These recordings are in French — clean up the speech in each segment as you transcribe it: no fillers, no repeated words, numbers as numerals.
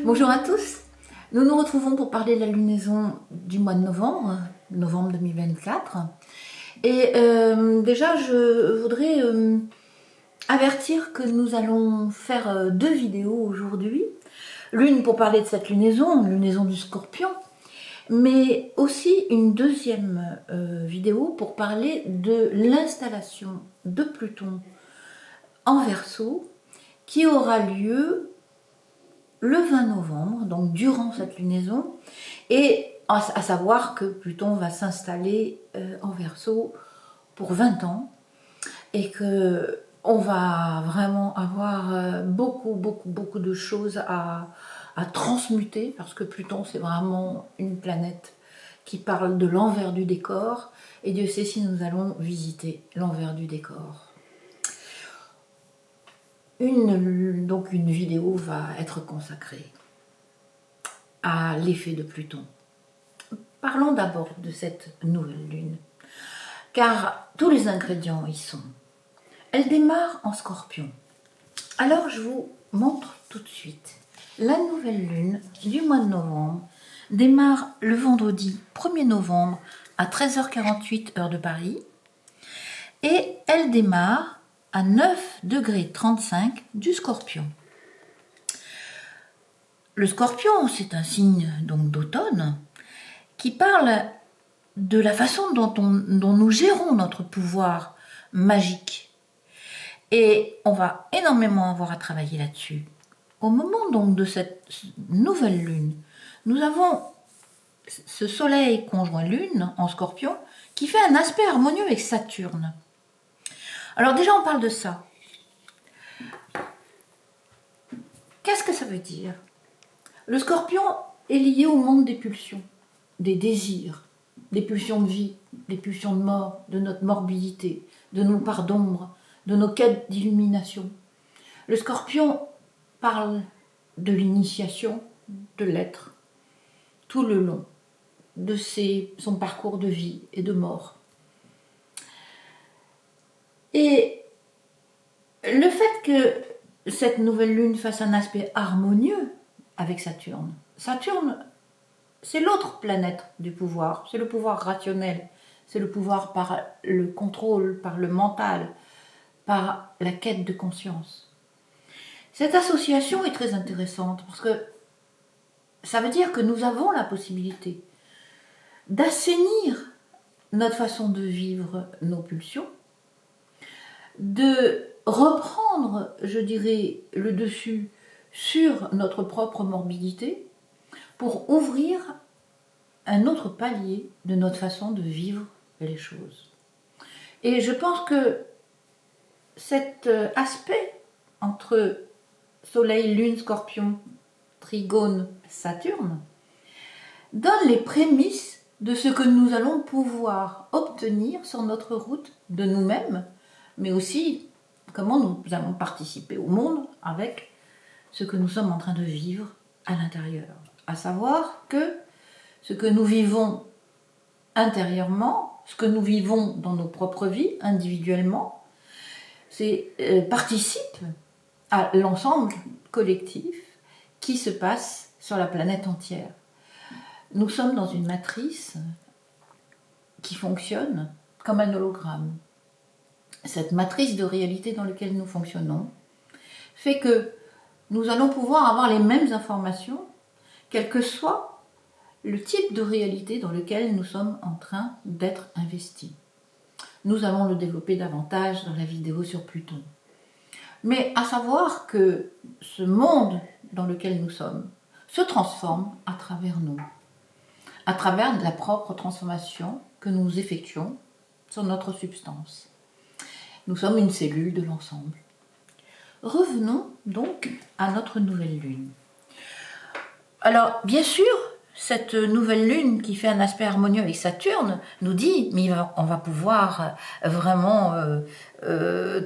Bonjour à tous, nous nous retrouvons pour parler de la lunaison du mois de novembre, novembre 2024. Et déjà, je voudrais avertir que nous allons faire deux vidéos aujourd'hui. L'une pour parler de cette lunaison du Scorpion, mais aussi une deuxième vidéo pour parler de l'installation de Pluton en Verseau qui aura lieu le 20 novembre, donc durant cette lunaison, et à savoir que Pluton va s'installer en Verseau pour 20 ans, et que on va vraiment avoir beaucoup de choses à transmuter, parce que Pluton c'est vraiment une planète qui parle de l'envers du décor, et Dieu sait si nous allons visiter l'envers du décor. Donc une vidéo va être consacrée à l'effet de Pluton. Parlons d'abord de cette nouvelle lune, car tous les ingrédients y sont. Elle démarre en Scorpion. Alors je vous montre tout de suite. La nouvelle lune du mois de novembre démarre le vendredi 1er novembre à 13h48 heure de Paris, et elle démarre à 9,35 degrés du Scorpion. Le Scorpion, c'est un signe donc d'automne qui parle de la façon dont nous gérons notre pouvoir magique. Et on va énormément avoir à travailler là-dessus. Au moment donc de cette nouvelle lune, nous avons ce soleil conjoint lune en Scorpion qui fait un aspect harmonieux avec Saturne. Alors déjà on parle de ça. Qu'est-ce que ça veut dire? Le Scorpion est lié au monde des pulsions, des désirs, des pulsions de vie, des pulsions de mort, de notre morbidité, de nos parts d'ombre, de nos quêtes d'illumination. Le Scorpion parle de l'initiation, de l'être, tout le long de son parcours de vie et de mort. Et le fait que cette nouvelle lune fasse un aspect harmonieux avec Saturne, Saturne, c'est l'autre planète du pouvoir, c'est le pouvoir rationnel, c'est le pouvoir par le contrôle, par le mental, par la quête de conscience. Cette association est très intéressante parce que ça veut dire que nous avons la possibilité d'assainir notre façon de vivre nos pulsions, de reprendre, je dirais, le dessus sur notre propre morbidité pour ouvrir un autre palier de notre façon de vivre les choses. Et je pense que cet aspect entre Soleil, Lune, Scorpion, Trigone, Saturne donne les prémices de ce que nous allons pouvoir obtenir sur notre route de nous-mêmes, mais aussi comment nous allons participer au monde avec ce que nous sommes en train de vivre à l'intérieur. À savoir que ce que nous vivons intérieurement, ce que nous vivons dans nos propres vies, individuellement, participe à l'ensemble collectif qui se passe sur la planète entière. Nous sommes dans une matrice qui fonctionne comme un hologramme. Cette matrice de réalité dans laquelle nous fonctionnons fait que nous allons pouvoir avoir les mêmes informations, quel que soit le type de réalité dans lequel nous sommes en train d'être investis. Nous allons le développer davantage dans la vidéo sur Pluton. Mais à savoir que ce monde dans lequel nous sommes se transforme à travers nous, à travers la propre transformation que nous effectuons sur notre substance. Nous sommes une cellule de l'ensemble. Revenons donc à notre nouvelle lune. Alors, bien sûr, cette nouvelle lune qui fait un aspect harmonieux avec Saturne nous dit, mais on va pouvoir vraiment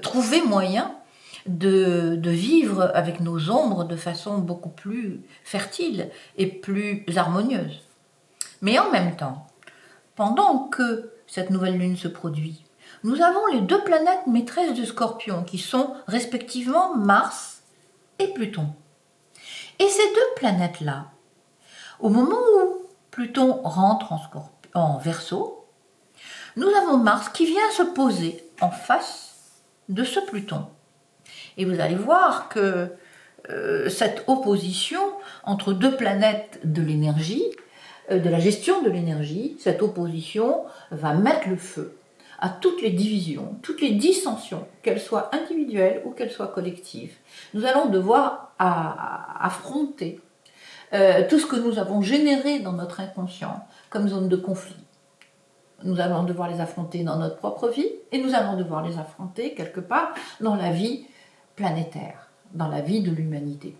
trouver moyen de vivre avec nos ombres de façon beaucoup plus fertile et plus harmonieuse. Mais en même temps, pendant que cette nouvelle lune se produit, nous avons les deux planètes maîtresses du Scorpion qui sont respectivement Mars et Pluton. Et ces deux planètes-là, au moment où Pluton rentre en Verseau, nous avons Mars qui vient se poser en face de ce Pluton. Et vous allez voir que cette opposition entre deux planètes de l'énergie, de la gestion de l'énergie, cette opposition va mettre le feu à toutes les divisions, toutes les dissensions, qu'elles soient individuelles ou qu'elles soient collectives. Nous allons devoir affronter tout ce que nous avons généré dans notre inconscient comme zone de conflit. Nous allons devoir les affronter dans notre propre vie et nous allons devoir les affronter quelque part dans la vie planétaire, dans la vie de l'humanité.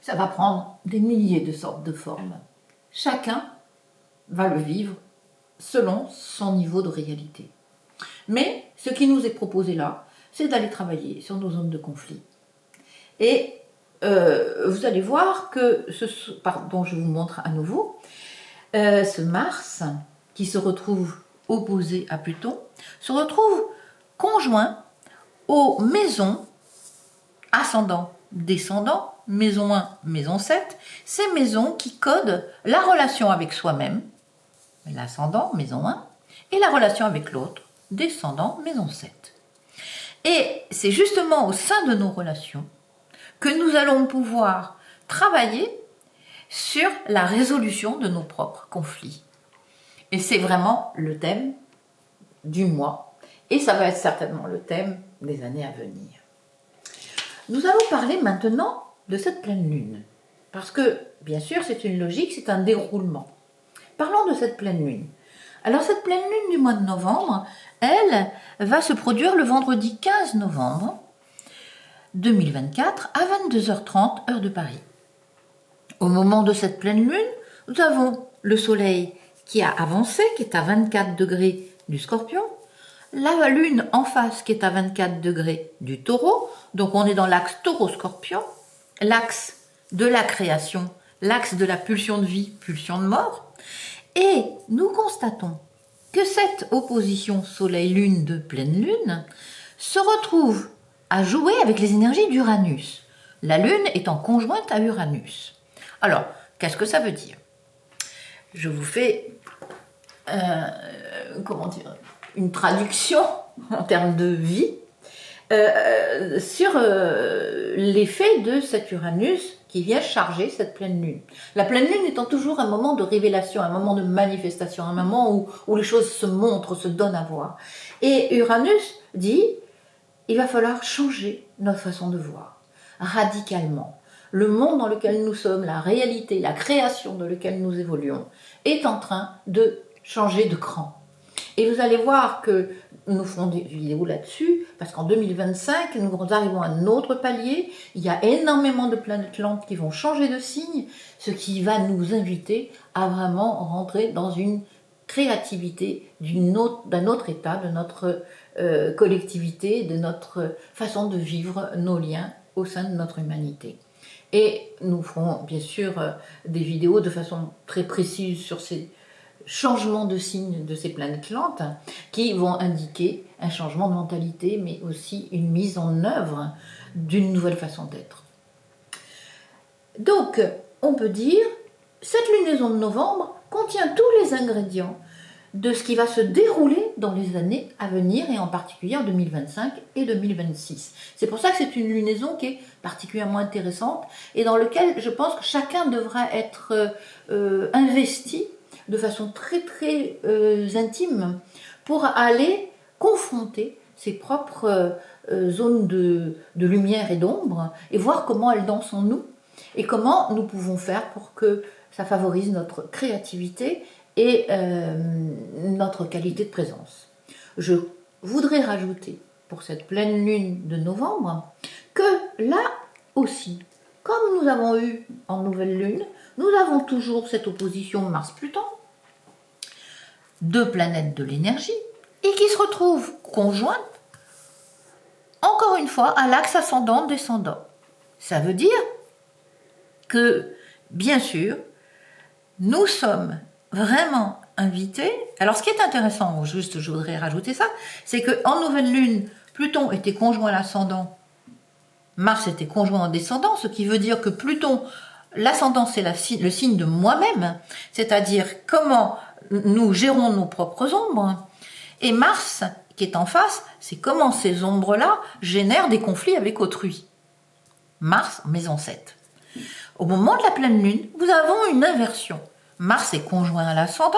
Ça va prendre des milliers de sortes de formes. Chacun va le vivre selon son niveau de réalité. Mais ce qui nous est proposé là, c'est d'aller travailler sur nos zones de conflit. Et vous allez voir que, je vous montre à nouveau, ce Mars qui se retrouve opposé à Pluton, se retrouve conjoint aux maisons ascendant, descendant, maison 1, maison 7, ces maisons qui codent la relation avec soi-même, l'ascendant, maison 1, et la relation avec l'autre, descendant, maison 7. Et c'est justement au sein de nos relations que nous allons pouvoir travailler sur la résolution de nos propres conflits. Et c'est vraiment le thème du mois, et ça va être certainement le thème des années à venir. Nous allons parler maintenant de cette pleine lune, parce que, bien sûr, c'est une logique, c'est un déroulement. Parlons de cette pleine lune. Alors, cette pleine lune du mois de novembre, elle va se produire le vendredi 15 novembre 2024 à 22h30, heure de Paris. Au moment de cette pleine lune, nous avons le soleil qui a avancé, qui est à 24 degrés du Scorpion, la lune en face qui est à 24 degrés du Taureau, donc on est dans l'axe Taureau-Scorpion, l'axe de la création, l'axe de la pulsion de vie, pulsion de mort, et nous constatons que cette opposition soleil-lune de pleine lune se retrouve à jouer avec les énergies d'Uranus. La lune est en conjointe à Uranus. Alors, qu'est-ce que ça veut dire? Je vous fais une traduction en termes de vie sur l'effet de cet Uranus qui vient charger cette pleine lune. La pleine lune étant toujours un moment de révélation, un moment de manifestation, un moment où les choses se montrent, se donnent à voir. Et Uranus dit, il va falloir changer notre façon de voir, radicalement. Le monde dans lequel nous sommes, la réalité, la création dans laquelle nous évoluons, est en train de changer de cran. Et vous allez voir que nous ferons des vidéos là-dessus, parce qu'en 2025, nous arrivons à un autre palier. Il y a énormément de planètes lentes qui vont changer de signe, ce qui va nous inviter à vraiment rentrer dans une créativité d'un autre état, de notre collectivité, de notre façon de vivre nos liens au sein de notre humanité. Et nous ferons bien sûr des vidéos de façon très précise sur ces changements de signes de ces planètes lentes qui vont indiquer un changement de mentalité, mais aussi une mise en œuvre d'une nouvelle façon d'être. Donc, on peut dire, cette lunaison de novembre contient tous les ingrédients de ce qui va se dérouler dans les années à venir, et en particulier en 2025 et 2026. C'est pour ça que c'est une lunaison qui est particulièrement intéressante et dans laquelle je pense que chacun devra être investi de façon très très intime pour aller confronter ses propres zones de lumière et d'ombre et voir comment elles dansent en nous et comment nous pouvons faire pour que ça favorise notre créativité et notre qualité de présence. Je voudrais rajouter pour cette pleine lune de novembre que là aussi, comme nous avons eu en nouvelle lune, nous avons toujours cette opposition Mars-Pluton, deux planètes de l'énergie, et qui se retrouvent conjointes, encore une fois, à l'axe ascendant-descendant. Ça veut dire que, bien sûr, nous sommes vraiment invités. Alors, ce qui est intéressant, juste je voudrais rajouter ça, c'est qu'en nouvelle lune, Pluton était conjoint à l'ascendant Mars était conjoint au descendant, ce qui veut dire que Pluton, l'ascendant, c'est le signe de moi-même, c'est-à-dire comment nous gérons nos propres ombres. Et Mars, qui est en face, c'est comment ces ombres-là génèrent des conflits avec autrui. Mars, maison 7. Au moment de la pleine lune, nous avons une inversion. Mars est conjoint à l'ascendant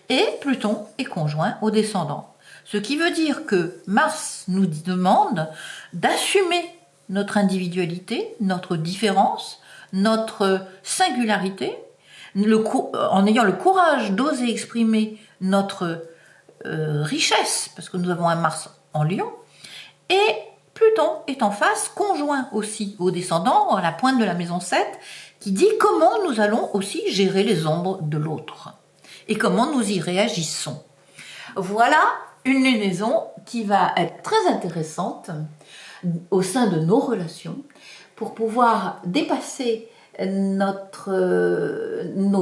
et Pluton est conjoint au descendant. Ce qui veut dire que Mars nous demande d'assumer notre individualité, notre différence, notre singularité, en ayant le courage d'oser exprimer notre richesse, parce que nous avons un Mars en Lion, et Pluton est en face, conjoint aussi au descendant, à la pointe de la maison 7, qui dit comment nous allons aussi gérer les ombres de l'autre, et comment nous y réagissons. Voilà une lunaison qui va être très intéressante au sein de nos relations pour pouvoir dépasser nos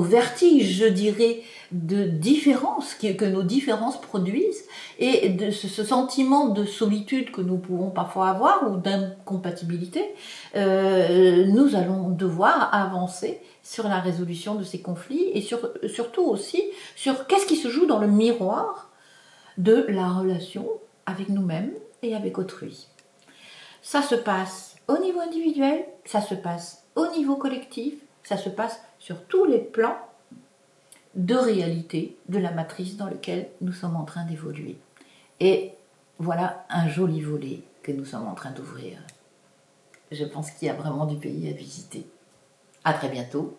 vertiges, je dirais, de différence que nos différences produisent et de ce sentiment de solitude que nous pouvons parfois avoir ou d'incompatibilité. Nous allons devoir avancer sur la résolution de ces conflits et surtout aussi sur qu'est-ce qui se joue dans le miroir de la relation avec nous-mêmes et avec autrui. Ça se passe au niveau individuel, ça se passe au niveau collectif, ça se passe sur tous les plans de réalité de la matrice dans laquelle nous sommes en train d'évoluer. Et voilà un joli volet que nous sommes en train d'ouvrir. Je pense qu'il y a vraiment du pays à visiter. À très bientôt.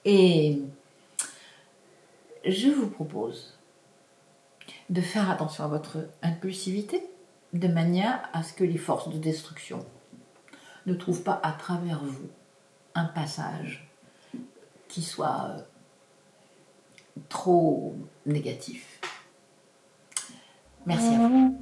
Et je vous propose de faire attention à votre impulsivité, de manière à ce que les forces de destruction ne trouvent pas à travers vous un passage qui soit trop négatif. Merci à vous.